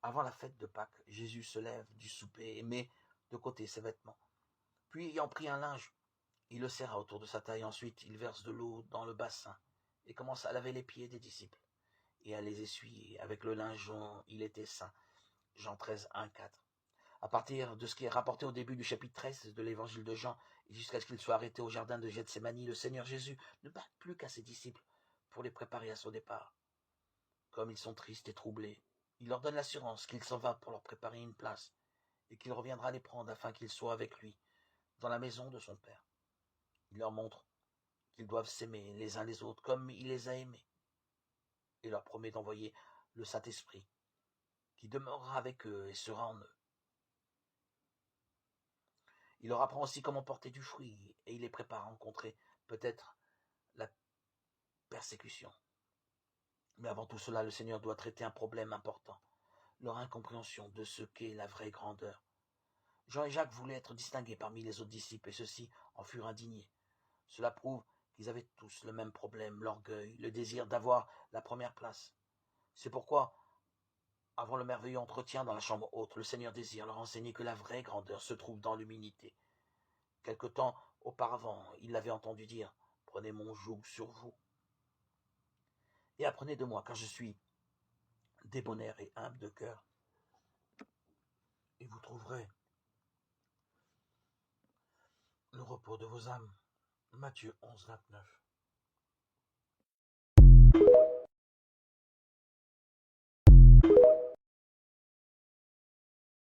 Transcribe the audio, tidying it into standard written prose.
Avant la fête de Pâques, Jésus se lève du souper et met de côté ses vêtements. Puis, ayant pris un linge, il le serra autour de sa taille. Ensuite, il verse de l'eau dans le bassin et commence à laver les pieds des disciples et à les essuyer avec le linge dont il était saint. Jean 13, 1, 4. À partir de ce qui est rapporté au début du chapitre 13 de l'évangile de Jean, et jusqu'à ce qu'il soit arrêté au jardin de Gethsémani, le Seigneur Jésus ne parle plus qu'à ses disciples pour les préparer à son départ. Comme ils sont tristes et troublés, il leur donne l'assurance qu'il s'en va pour leur préparer une place et qu'il reviendra les prendre afin qu'ils soient avec lui dans la maison de son Père. Il leur montre qu'ils doivent s'aimer les uns les autres comme il les a aimés et leur promet d'envoyer le Saint-Esprit qui demeurera avec eux et sera en eux. Il leur apprend aussi comment porter du fruit et il les prépare à rencontrer peut-être la persécution. Mais avant tout cela, le Seigneur doit traiter un problème important, leur incompréhension de ce qu'est la vraie grandeur. Jean et Jacques voulaient être distingués parmi les autres disciples et ceux-ci en furent indignés. Cela prouve qu'ils avaient tous le même problème, l'orgueil, le désir d'avoir la première place. C'est pourquoi, avant le merveilleux entretien dans la chambre haute, le Seigneur désire leur enseigner que la vraie grandeur se trouve dans l'humilité. Quelque temps auparavant, il l'avait entendu dire « Prenez mon joug sur vous et apprenez de moi, car je suis débonnaire et humble de cœur, et vous trouverez le repos de vos âmes. » Matthieu 11, 29.